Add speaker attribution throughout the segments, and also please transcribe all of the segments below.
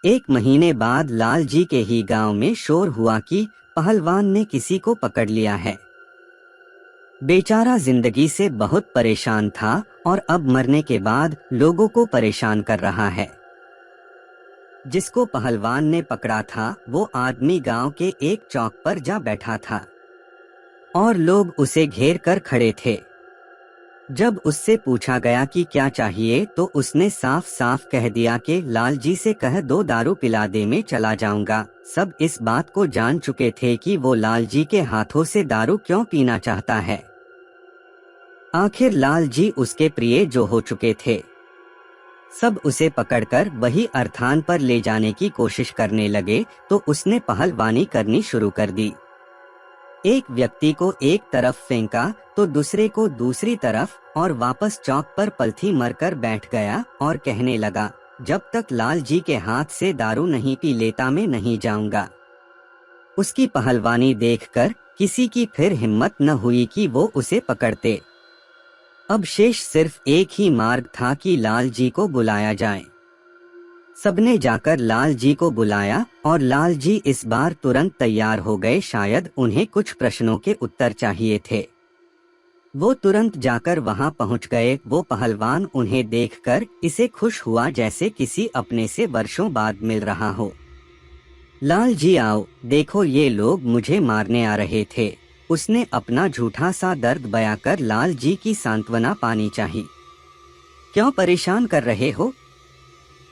Speaker 1: एक महीने बाद लाल जी के ही गांव में शोर हुआ कि पहलवान ने किसी को पकड़ लिया है। बेचारा जिंदगी से बहुत परेशान था और अब मरने के बाद लोगों को परेशान कर रहा है। जिसको पहलवान ने पकड़ा था वो आदमी गांव के एक चौक पर जा बैठा था और लोग उसे घेर कर खड़े थे। जब उससे पूछा गया कि क्या चाहिए तो उसने साफ साफ कह दिया कि लाल जी से कह दो दारू पिला दे, मैं चला जाऊंगा। सब इस बात को जान चुके थे कि वो लाल जी के हाथों से दारू क्यों पीना चाहता है। आखिर लाल जी उसके प्रिय जो हो चुके थे। सब उसे पकड़कर वही अर्थान पर ले जाने की कोशिश करने लगे तो उसने पहलवानी करनी शुरू कर दी। एक व्यक्ति को एक तरफ फेंका तो दूसरे को दूसरी तरफ और वापस चौक पर पलथी मरकर बैठ गया और कहने लगा, जब तक लाल जी के हाथ से दारू नहीं पी लेता मैं नहीं जाऊंगा। उसकी पहलवानी देखकर किसी की फिर हिम्मत न हुई कि वो उसे पकड़ते। अब शेष सिर्फ एक ही मार्ग था कि लाल जी को बुलाया जाए। सबने जाकर लाल जी को बुलाया और लाल जी इस बार तुरंत तैयार हो गए। शायद उन्हें कुछ प्रश्नों के उत्तर चाहिए थे। वो तुरंत जाकर वहां पहुंच गए। वो पहलवान उन्हें देखकर इसे खुश हुआ जैसे किसी अपने से वर्षों बाद मिल रहा हो। लाल जी आओ, देखो ये लोग मुझे मारने आ रहे थे। उसने अपना झूठा सा दर्द बयां कर लाल जी की सांत्वना पानी चाहिए। क्यों परेशान कर रहे हो?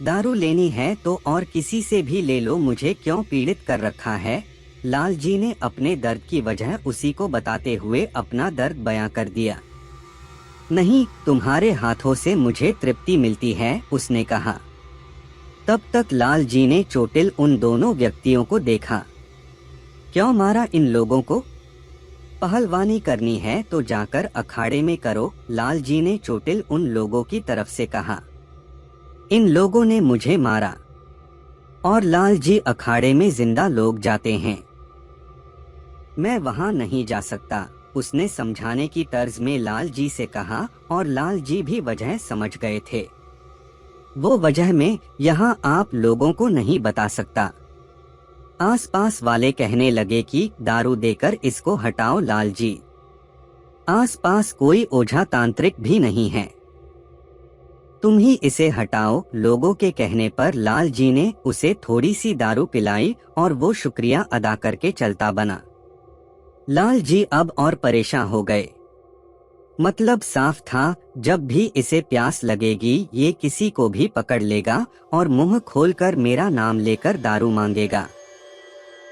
Speaker 1: दारू लेनी है तो और किसी से भी ले लो, मुझे क्यों पीड़ित कर रखा है? लाल जी ने अपने दर्द की वजह उसी को बताते हुए अपना दर्द बयां कर दिया। नहीं, तुम्हारे हाथों से मुझे तृप्ति मिलती है, उसने कहा। तब तक लाल जी ने चोटिल उन दोनों व्यक्तियों को देखा। क्यों मारा इन लोगों को? पहलवानी करनी है तो जाकर अखाड़े में करो, लाल जी ने चोटिल उन लोगों की तरफ से कहा। इन लोगों ने मुझे मारा और लाल जी अखाड़े में जिंदा लोग जाते हैं, मैं वहां नहीं जा सकता, उसने समझाने की तर्ज में लाल जी से कहा। और लाल जी भी वजह समझ गए थे। वो वजह मैं यहाँ आप लोगों को नहीं बता सकता। आसपास वाले कहने लगे कि दारू देकर इसको हटाओ लाल जी, आसपास कोई ओझा तांत्रिक भी नहीं है, तुम ही इसे हटाओ। लोगों के कहने पर लाल जी ने उसे थोड़ी सी दारू पिलाई और वो शुक्रिया अदा करके चलता बना। लाल जी अब और परेशान हो गए। मतलब साफ था, जब भी इसे प्यास लगेगी ये किसी को भी पकड़ लेगा और मुंह खोलकर मेरा नाम लेकर दारू मांगेगा,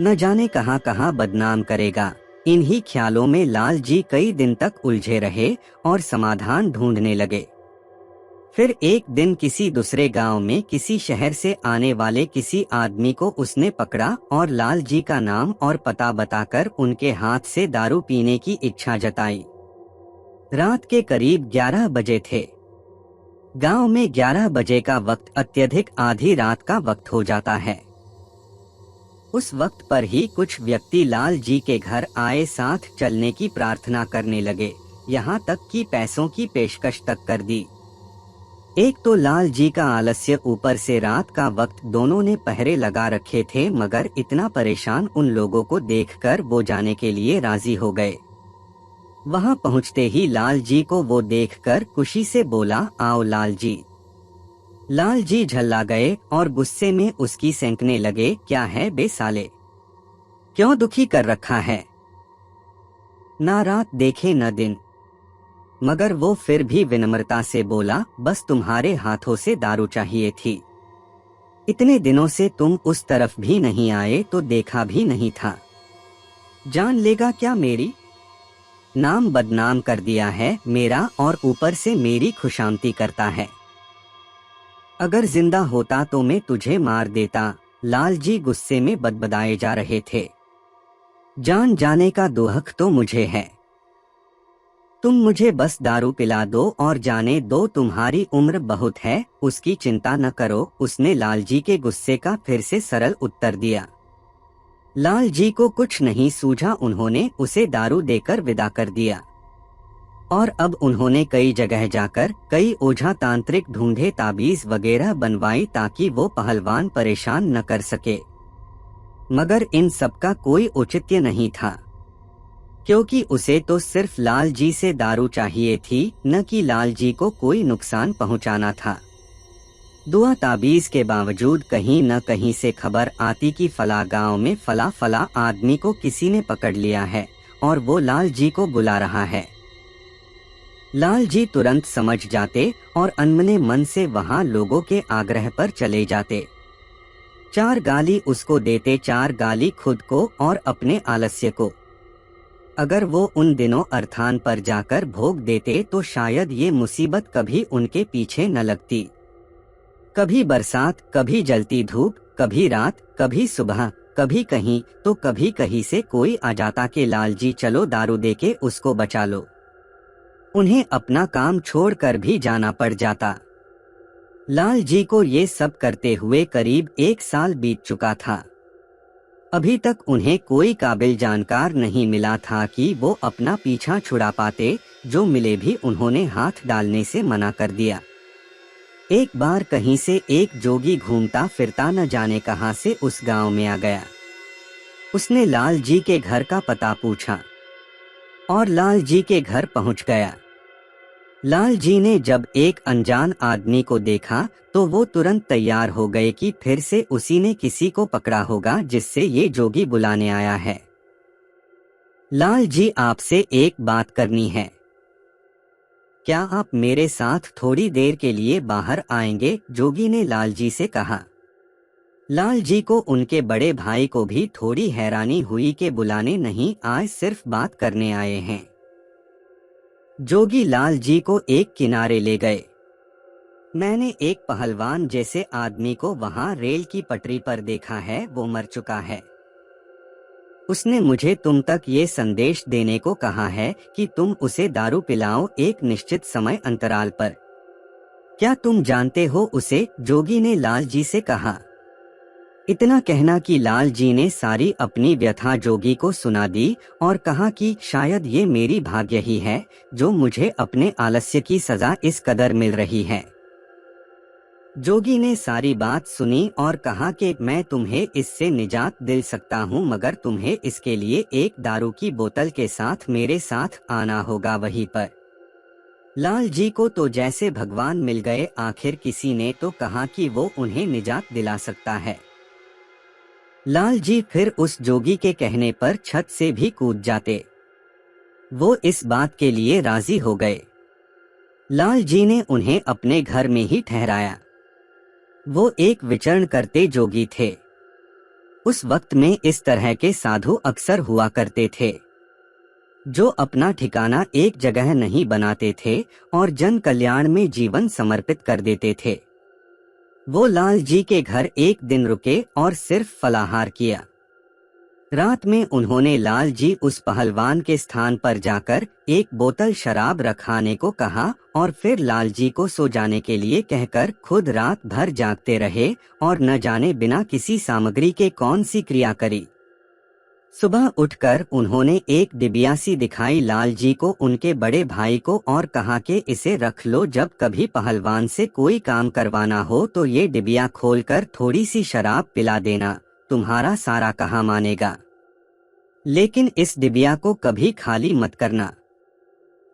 Speaker 1: न जाने कहां कहां बदनाम करेगा। इन्हीं ख्यालों में लाल जी कई दिन तक उलझे रहे और समाधान ढूंढने लगे। फिर एक दिन किसी दूसरे गांव में किसी शहर से आने वाले किसी आदमी को उसने पकड़ा और लाल जी का नाम और पता बताकर उनके हाथ से दारू पीने की इच्छा जताई। रात के करीब 11 बजे थे। गांव में 11 बजे का वक्त अत्यधिक आधी रात का वक्त हो जाता है। उस वक्त पर ही कुछ व्यक्ति लाल जी के घर आए, साथ चलने की प्रार्थना करने लगे, यहाँ तक कि पैसों की पेशकश तक कर दी। एक तो लाल जी का आलस्य, ऊपर से रात का वक्त, दोनों ने पहरे लगा रखे थे, मगर इतना परेशान उन लोगों को देखकर वो जाने के लिए राजी हो गए। वहां पहुंचते ही लाल जी को वो देखकर खुशी से बोला, आओ लाल जी। लाल जी झल्ला गए और गुस्से में उसकी सेंकने लगे, क्या है बे साले, क्यों दुखी कर रखा है? ना रात देखे न दिन। मगर वो फिर भी विनम्रता से बोला, बस तुम्हारे हाथों से दारू चाहिए थी। इतने दिनों से तुम उस तरफ भी नहीं आए तो देखा भी नहीं था। जान लेगा क्या मेरी? नाम बदनाम कर दिया है मेरा और ऊपर से मेरी खुशामती करता है। अगर जिंदा होता तो मैं तुझे मार देता। लाल जी गुस्से में बदबदाए जा रहे थे। जान जाने का दुहक तो मुझे है, तुम मुझे बस दारू पिला दो और जाने दो, तुम्हारी उम्र बहुत है, उसकी चिंता न करो, उसने लाल जी के गुस्से का फिर से सरल उत्तर दिया। लाल जी को कुछ नहीं सूझा, उन्होंने उसे दारू देकर विदा कर दिया और अब उन्होंने कई जगह जाकर कई ओझा तांत्रिक ढूंढे, ताबीज वगैरह बनवाई ताकि वो पहलवान परेशान न कर सके। मगर इन सब का कोई औचित्य नहीं था, क्योंकि उसे तो सिर्फ लाल जी से दारू चाहिए थी, न कि लाल जी को कोई नुकसान पहुंचाना था। दुआ ताबीज के बावजूद कहीं न कहीं से खबर आती कि फला गांव में फला आदमी को किसी ने पकड़ लिया है और वो लाल जी को बुला रहा है। लाल जी तुरंत समझ जाते और अनमने मन से वहां लोगों के आग्रह पर चले जाते। 4 गाली उसको देते, 4 गाली खुद को और अपने आलस्य को। अगर वो उन दिनों अर्थान पर जाकर भोग देते तो शायद ये मुसीबत कभी उनके पीछे न लगती। कभी बरसात, कभी जलती धूप, कभी रात, कभी सुबह, कभी कहीं तो कभी कहीं से कोई आ जाता कि लाल जी चलो दारू देके उसको बचा लो। उन्हें अपना काम छोड़कर भी जाना पड़ जाता। लाल जी को ये सब करते हुए करीब 1 साल बीत चुका था। अभी तक उन्हें कोई काबिल जानकार नहीं मिला था कि वो अपना पीछा छुड़ा पाते। जो मिले भी उन्होंने हाथ डालने से मना कर दिया। एक बार कहीं से एक जोगी घूमता फिरता न जाने कहां से उस गांव में आ गया। उसने लाल जी के घर का पता पूछा और लाल जी के घर पहुंच गया। लाल जी ने जब एक अनजान आदमी को देखा तो वो तुरंत तैयार हो गए कि फिर से उसी ने किसी को पकड़ा होगा जिससे ये जोगी बुलाने आया है। लाल जी, आपसे एक बात करनी है, क्या आप मेरे साथ थोड़ी देर के लिए बाहर आएंगे? जोगी ने लाल जी से कहा। लाल जी को उनके बड़े भाई को भी थोड़ी हैरानी हुई कि बुलाने नहीं आए, सिर्फ बात करने आए हैं। जोगी लाल जी को एक किनारे ले गए। मैंने एक पहलवान जैसे आदमी को वहां रेल की पटरी पर देखा है, वो मर चुका है। उसने मुझे तुम तक ये संदेश देने को कहा है कि तुम उसे दारू पिलाओ एक निश्चित समय अंतराल पर। क्या तुम जानते हो उसे? जोगी ने लाल जी से कहा। इतना कहना कि लाल जी ने सारी अपनी व्यथा जोगी को सुना दी और कहा कि शायद ये मेरी भाग्य ही है जो मुझे अपने आलस्य की सजा इस कदर मिल रही है। जोगी ने सारी बात सुनी और कहा कि मैं तुम्हें इससे निजात दिल सकता हूँ, मगर तुम्हें इसके लिए एक दारू की बोतल के साथ मेरे साथ आना होगा वहीं पर। लाल जी को तो जैसे भगवान मिल गए। आखिर किसी ने तो कहा कि वो उन्हें निजात दिला सकता है। लाल जी फिर उस जोगी के कहने पर छत से भी कूद जाते। वो इस बात के लिए राजी हो गए। लाल जी ने उन्हें अपने घर में ही ठहराया। वो एक विचरण करते जोगी थे। उस वक्त में इस तरह के साधु अक्सर हुआ करते थे जो अपना ठिकाना एक जगह नहीं बनाते थे और जन कल्याण में जीवन समर्पित कर देते थे। वो लाल जी के घर एक दिन रुके और सिर्फ फलाहार किया। रात में उन्होंने लाल जी उस पहलवान के स्थान पर जाकर एक बोतल शराब रखाने को कहा और फिर लाल जी को सो जाने के लिए कहकर खुद रात भर जागते रहे और न जाने बिना किसी सामग्री के कौन सी क्रिया करी। सुबह उठकर उन्होंने एक डिबिया सी दिखाई लाल जी को, उनके बड़े भाई को, और कहा कि इसे रख लो, जब कभी पहलवान से कोई काम करवाना हो तो ये डिबिया खोलकर थोड़ी सी शराब पिला देना, तुम्हारा सारा कहा मानेगा। लेकिन इस डिबिया को कभी खाली मत करना।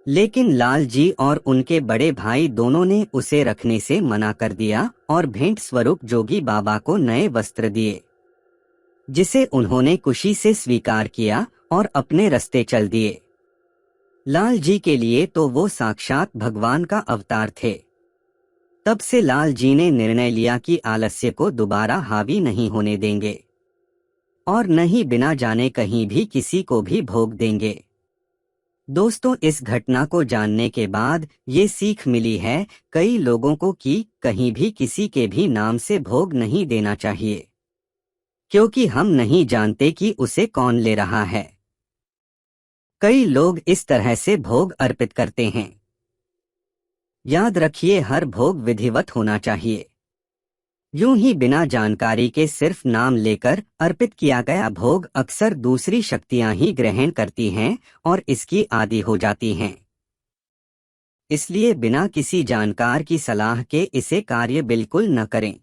Speaker 1: लेकिन लाल जी और उनके बड़े भाई दोनों ने उसे रखने से मना कर दिया और भेंट स्वरूप जोगी बाबा को नए वस्त्र दिए, जिसे उन्होंने खुशी से स्वीकार किया और अपने रास्ते चल दिए। लाल जी के लिए तो वो साक्षात भगवान का अवतार थे। तब से लाल जी ने निर्णय लिया कि आलस्य को दोबारा हावी नहीं होने देंगे और न ही बिना जाने कहीं भी किसी को भी भोग देंगे। दोस्तों, इस घटना को जानने के बाद ये सीख मिली है कई लोगों को कि कहीं भी किसी के भी नाम से भोग नहीं देना चाहिए, क्योंकि हम नहीं जानते कि उसे कौन ले रहा है। कई लोग इस तरह से भोग अर्पित करते हैं। याद रखिए, हर भोग विधिवत होना चाहिए। यूं ही बिना जानकारी के सिर्फ नाम लेकर अर्पित किया गया भोग अक्सर दूसरी शक्तियां ही ग्रहण करती हैं और इसकी आदी हो जाती हैं। इसलिए बिना किसी जानकार की सलाह के इसे कार्य बिल्कुल न करें।